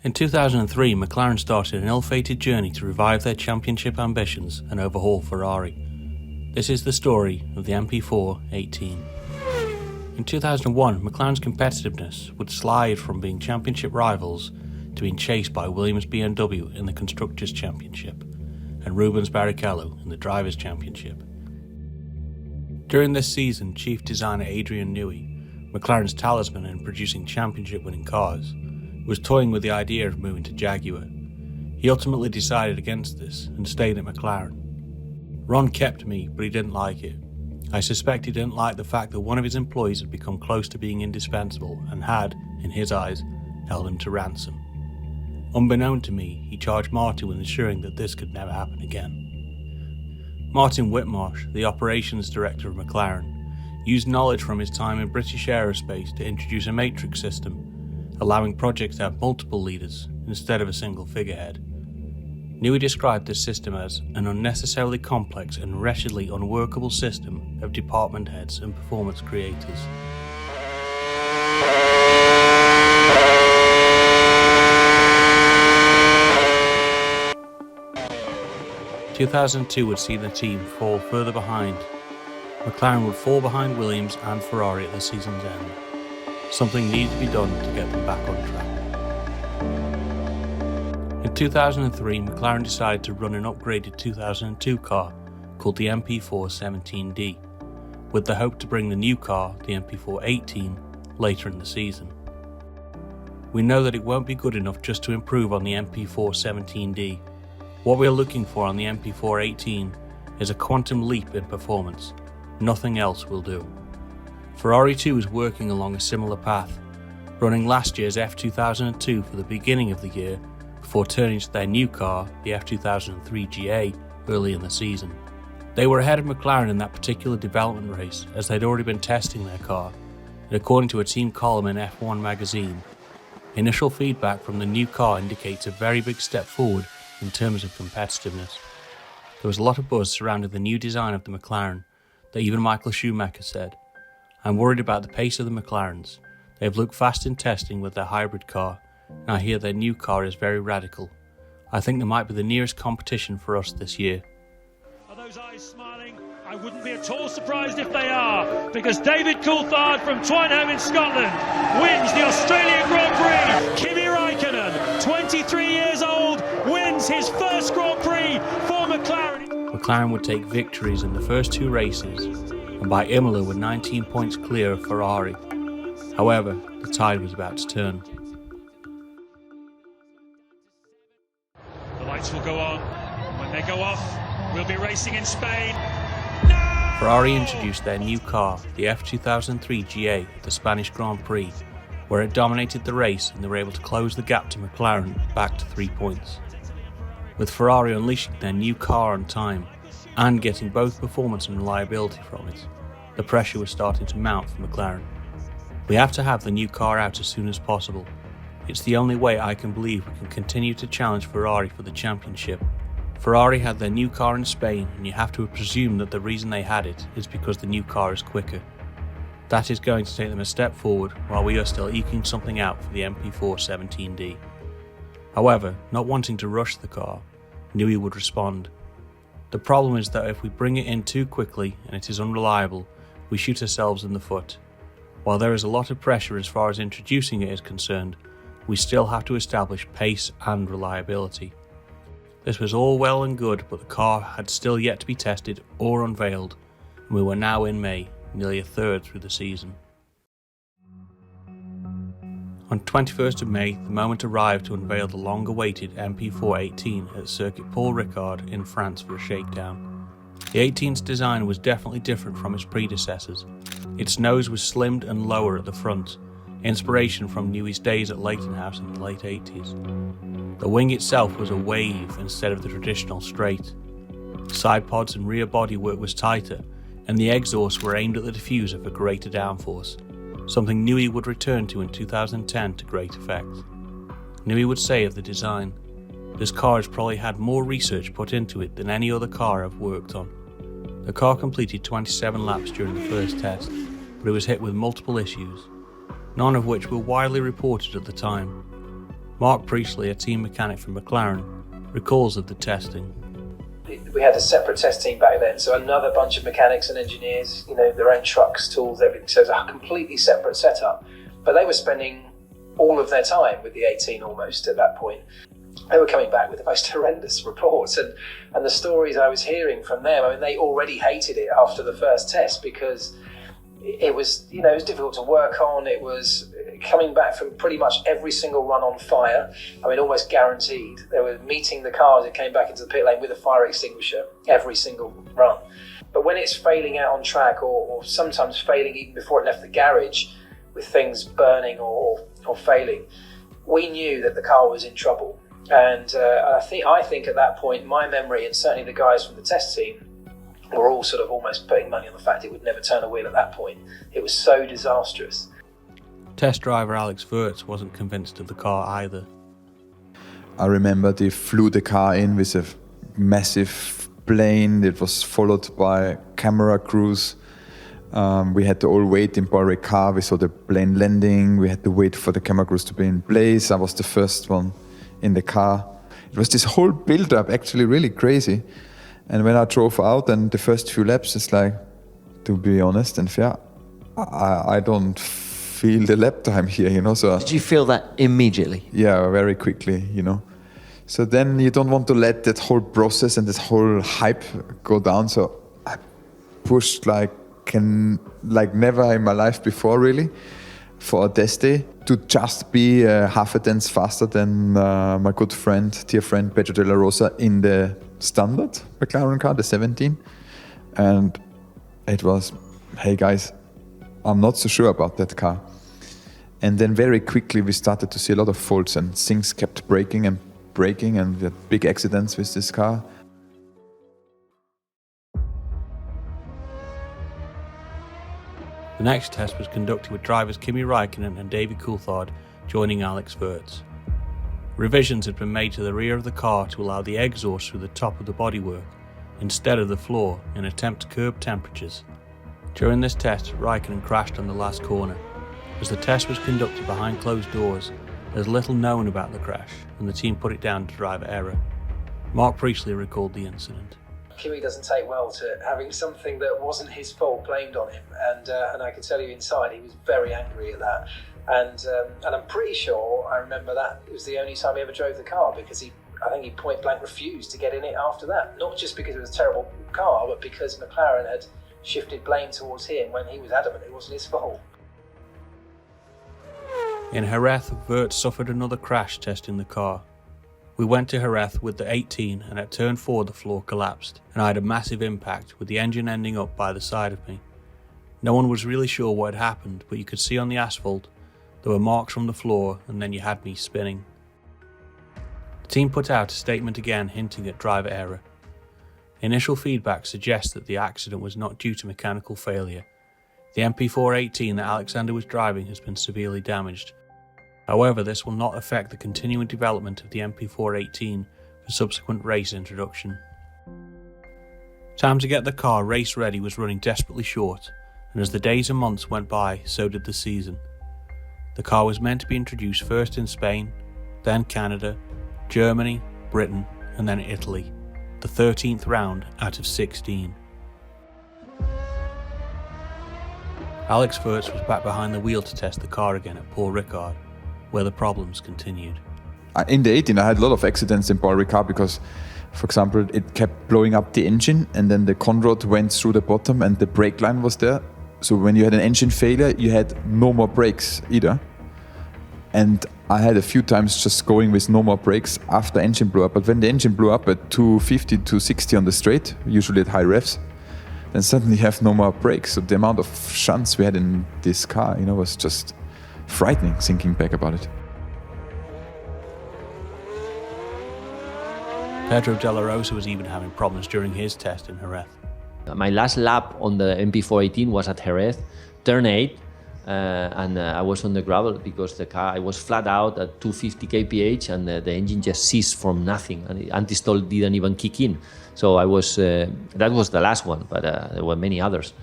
In 2003, McLaren started an ill-fated journey to revive their championship ambitions and overhaul Ferrari. This is the story of the MP4-18. In 2001, McLaren's competitiveness would slide from being championship rivals to being chased by Williams BMW in the Constructors' Championship and Rubens Barrichello in the Drivers' Championship. During this season, chief designer Adrian Newey, McLaren's talisman in producing championship-winning cars, was toying with the idea of moving to Jaguar. He ultimately decided against this and stayed at McLaren. Ron kept me, but he didn't like it. I suspect he didn't like the fact that one of his employees had become close to being indispensable and had, in his eyes, held him to ransom. Unbeknown to me, he charged Martin with ensuring that this could never happen again. Martin Whitmarsh, the operations director of McLaren, used knowledge from his time in British aerospace to introduce a matrix system, allowing projects to have multiple leaders instead of a single figurehead. Newey described this system as an unnecessarily complex and wretchedly unworkable system of department heads and performance creators. In 2002 would see the team fall further behind. McLaren would fall behind Williams and Ferrari at the season's end. Something needed to be done to get them back on track. In 2003, McLaren decided to run an upgraded 2002 car called the MP4-17D, with the hope to bring the new car, the MP4-18, later in the season. We know that it won't be good enough just to improve on the MP4-17D. What we are looking for on the MP4-18 is a quantum leap in performance. Nothing else will do. Ferrari too is working along a similar path, running last year's F2002 for the beginning of the year before turning to their new car, the F2003 GA, early in the season. They were ahead of McLaren in that particular development race as they'd already been testing their car, and according to a team column in F1 magazine, initial feedback from the new car indicates a very big step forward in terms of competitiveness. There was a lot of buzz surrounding the new design of the McLaren that even Michael Schumacher said, "I'm worried about the pace of the McLarens. They have looked fast in testing with their hybrid car, and I hear their new car is very radical. I think they might be the nearest competition for us this year." Are those eyes smiling? I wouldn't be at all surprised if they are, because David Coulthard from Twynham in Scotland wins the Australian Grand Prix. Kimi Raikkonen, 23 years old, wins his first Grand Prix for McLaren. McLaren would take victories in the first two races, and by Imola were 19 points clear of Ferrari. However, the tide was about to turn. The lights will go on. When they go off, we'll be racing in Spain. Ferrari introduced their new car, the F2003 GA, at the Spanish Grand Prix, where it dominated the race and they were able to close the gap to McLaren back to 3 points. With Ferrari unleashing their new car on time and getting both performance and reliability from it, the pressure was starting to mount for McLaren. We have to have the new car out as soon as possible. It's the only way I can believe we can continue to challenge Ferrari for the championship. Ferrari had their new car in Spain, and you have to presume that the reason they had it is because the new car is quicker. That is going to take them a step forward while we are still eking something out for the MP4-17D. However, not wanting to rush the car, Newey would respond. The problem is that if we bring it in too quickly and it is unreliable, we shoot ourselves in the foot. While there is a lot of pressure as far as introducing it is concerned, we still have to establish pace and reliability. This was all well and good, but the car had still yet to be tested or unveiled, and we were now in May, nearly a third through the season. On 21st of May, the moment arrived to unveil the long-awaited MP4-18 at Circuit Paul Ricard in France for a shakedown. The 18's design was definitely different from its predecessors. Its nose was slimmed and lower at the front, inspiration from Newey's days at Leighton House in the late 80s. The wing itself was a wave instead of the traditional straight. Side pods and rear bodywork was tighter, and the exhausts were aimed at the diffuser for greater downforce, something Newey would return to in 2010 to great effect. Newey would say of the design, "This car has probably had more research put into it than any other car I've worked on." The car completed 27 laps during the first test, but it was hit with multiple issues, none of which were widely reported at the time. Mark Priestley, a team mechanic from McLaren, recalls of the testing. We had a separate test team back then, so another bunch of mechanics and engineers, their own trucks, tools, everything. So it was a completely separate setup. But they were spending all of their time with the 18 almost at that point. They were coming back with the most horrendous reports, and the stories I was hearing from them, I mean, they already hated it after the first test because it was, it was difficult to work on. It was coming back from pretty much every single run on fire. I mean, almost guaranteed. They were meeting the car as it came back into the pit lane with a fire extinguisher every single run. But when it's failing out on track, or sometimes failing even before it left the garage with things burning or failing, we knew that the car was in trouble. And I think at that point, my memory, and certainly the guys from the test team, were all sort of almost putting money on the fact it would never turn a wheel at that point. It was so disastrous. Test driver Alex Wurz wasn't convinced of the car either. I remember they flew the car in with a massive plane. It was followed by camera crews. We had to all wait in Paul Ricard. We saw the plane landing. We had to wait for the camera crews to be in place. I was the first one in the car. It was this whole build-up, actually really crazy. And when I drove out and the first few laps, it's like, to be honest and fair, I don't feel the lap time here, So did you feel that immediately? Yeah, very quickly, So then you don't want to let that whole process and this whole hype go down. So I pushed like never in my life before, really, for a test day, to just be half a tenth faster than my good friend, dear friend Pedro de la Rosa in the standard McLaren car, the 17. And it was, hey guys, I'm not so sure about that car. And then very quickly we started to see a lot of faults, and things kept breaking, and we had big accidents with this car. The next test was conducted with drivers Kimi Räikkönen and David Coulthard joining Alex Wurz. Revisions had been made to the rear of the car to allow the exhaust through the top of the bodywork instead of the floor in an attempt to curb temperatures. During this test, Räikkönen crashed on the last corner. As the test was conducted behind closed doors, there's little known about the crash, and the team put it down to driver error. Mark Priestley recalled the incident. Kimi doesn't take well to having something that wasn't his fault blamed on him, and I can tell you inside he was very angry at that. And I'm pretty sure I remember that it was the only time he ever drove the car, because I think he point blank refused to get in it after that. Not just because it was a terrible car, but because McLaren had shifted blame towards him when he was adamant it wasn't his fault. In Jerez, Wurz suffered another crash testing the car. We went to Jerez with the 18, and at turn 4 the floor collapsed, and I had a massive impact with the engine ending up by the side of me. No one was really sure what had happened, but you could see on the asphalt there were marks from the floor, and then you had me spinning. The team put out a statement again hinting at driver error. Initial feedback suggests that the accident was not due to mechanical failure. The MP4-18 that Alexander was driving has been severely damaged. However, this will not affect the continuing development of the MP4-18 for subsequent race introduction. Time to get the car race ready was running desperately short, and as the days and months went by, so did the season. The car was meant to be introduced first in Spain, then Canada, Germany, Britain, and then Italy, the 13th round out of 16. Alex Wurz was back behind the wheel to test the car again at Paul Ricard, where the problems continued. In the 18, I had a lot of accidents in Paul Ricard because, for example, it kept blowing up the engine, and then the conrod went through the bottom and the brake line was there. So when you had an engine failure, you had no more brakes either. And I had a few times just going with no more brakes after engine blew up. But when the engine blew up at 250, 260 on the straight, usually at high revs, then suddenly you have no more brakes. So the amount of shunts we had in this car, was just frightening thinking back about it. Pedro de la Rosa was even having problems during his test in Jerez. My last lap on the MP4-18 was at Jerez, turn 8, and I was on the gravel because the car, I was flat out at 250 kph, and the engine just ceased from nothing, and the anti-stall didn't even kick in. So I was, that was the last one, but there were many others.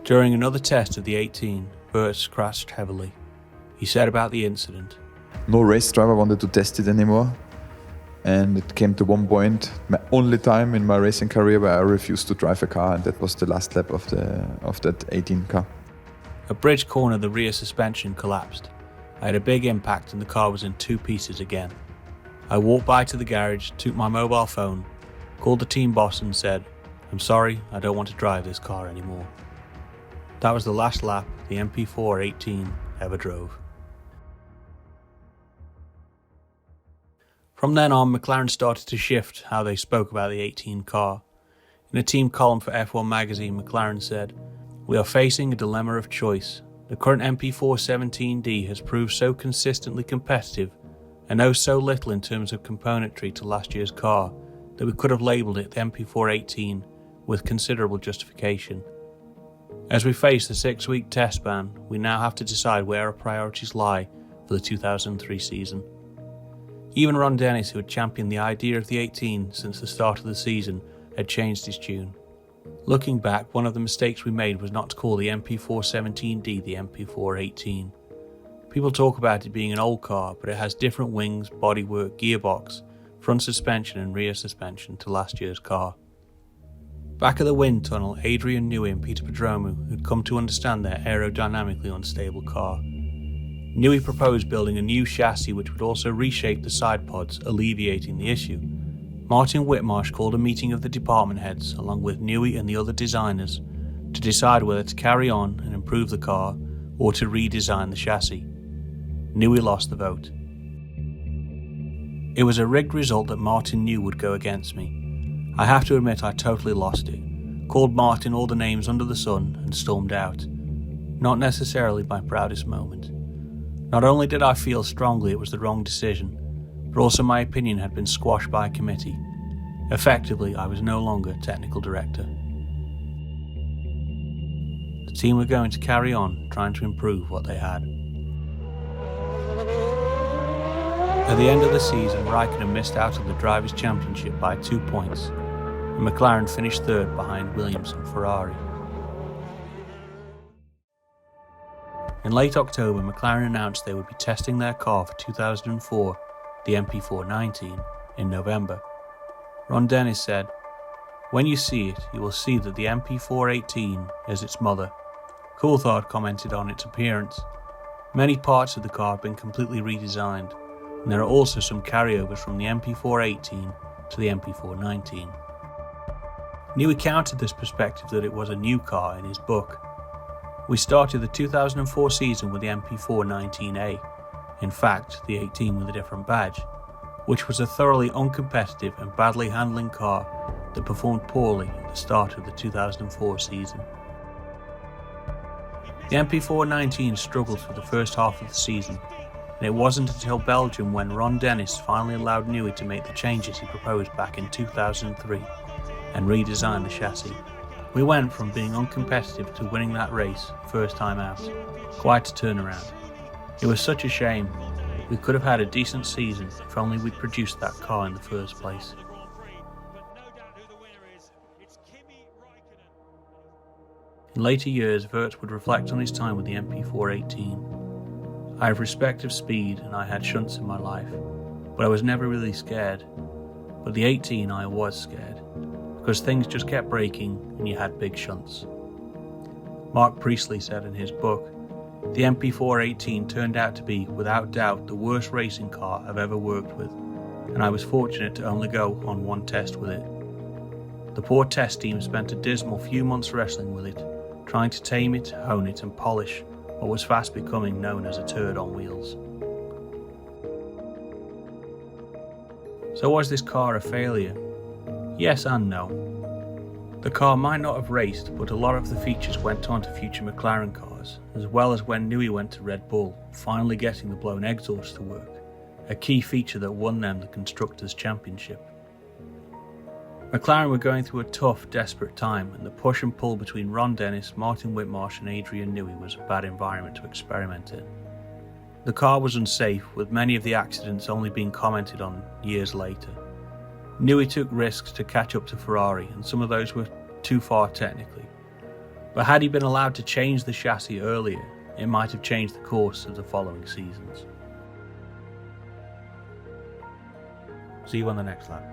During another test of the 18, Wurz crashed heavily. He said about the incident, No race driver wanted to test it anymore. And it came to one point, my only time in my racing career, where I refused to drive a car, and that was the last lap of that 18 car. At Bridge Corner, the rear suspension collapsed. I had a big impact and the car was in two pieces again. I walked by to the garage, took my mobile phone, called the team boss and said, I'm sorry, I don't want to drive this car anymore. That was the last lap the MP4-18 ever drove. From then on, McLaren started to shift how they spoke about the 18 car. In a team column for F1 magazine, McLaren said, We are facing a dilemma of choice. The current MP4-17D has proved so consistently competitive and owes so little in terms of componentry to last year's car that we could have labelled it the MP4-18 with considerable justification. As we face the 6-week test ban, we now have to decide where our priorities lie for the 2003 season. Even Ron Dennis, who had championed the idea of the 18 since the start of the season, had changed his tune. Looking back, one of the mistakes we made was not to call the MP4-17D the MP4-18. People talk about it being an old car, but it has different wings, bodywork, gearbox, front suspension and rear suspension to last year's car. Back at the wind tunnel, Adrian Newey and Peter Prodromou had come to understand their aerodynamically unstable car. Newey proposed building a new chassis which would also reshape the side pods, alleviating the issue. Martin Whitmarsh called a meeting of the department heads, along with Newey and the other designers, to decide whether to carry on and improve the car or to redesign the chassis. Newey lost the vote. It was a rigged result that Martin knew would go against me. I have to admit I totally lost it, called Martin all the names under the sun and stormed out. Not necessarily my proudest moment. Not only did I feel strongly it was the wrong decision, but also my opinion had been squashed by a committee. Effectively, I was no longer technical director. The team were going to carry on trying to improve what they had. At the end of the season, Raikkonen missed out on the Drivers' Championship by 2 points, and McLaren finished third behind Williams and Ferrari. In late October, McLaren announced they would be testing their car for 2004, the MP4-19, in November. Ron Dennis said, When you see it, you will see that the MP4-18 is its mother. Coulthard commented on its appearance. Many parts of the car have been completely redesigned, and there are also some carryovers from the MP4-18 to the MP4-19. Newey countered this perspective that it was a new car in his book. We started the 2004 season with the MP4-19A, in fact the 18 with a different badge, which was a thoroughly uncompetitive and badly handling car that performed poorly at the start of the 2004 season. The MP4-19 struggled for the first half of the season, and it wasn't until Belgium when Ron Dennis finally allowed Newey to make the changes he proposed back in 2003 and redesign the chassis. We went from being uncompetitive to winning that race first time out. Quite a turnaround. It was such a shame. We could have had a decent season if only we'd produced that car in the first place. In later years, Wirtz would reflect on his time with the MP4-18. I have respect of speed and I had shunts in my life, but I was never really scared. But the 18 I was scared, because things just kept breaking and you had big shunts. Mark Priestley said in his book, the MP4-18 turned out to be, without doubt, the worst racing car I've ever worked with, and I was fortunate to only go on one test with it. The poor test team spent a dismal few months wrestling with it, trying to tame it, hone it and polish what was fast becoming known as a turd on wheels. So was this car a failure? Yes and no. The car might not have raced, but a lot of the features went on to future McLaren cars, as well as when Newey went to Red Bull, finally getting the blown exhaust to work, a key feature that won them the Constructors' Championship. McLaren were going through a tough, desperate time, and the push and pull between Ron Dennis, Martin Whitmarsh and Adrian Newey was a bad environment to experiment in. The car was unsafe, with many of the accidents only being commented on years later. Newey took risks to catch up to Ferrari, and some of those were too far technically. But had he been allowed to change the chassis earlier, it might have changed the course of the following seasons. See you on the next lap.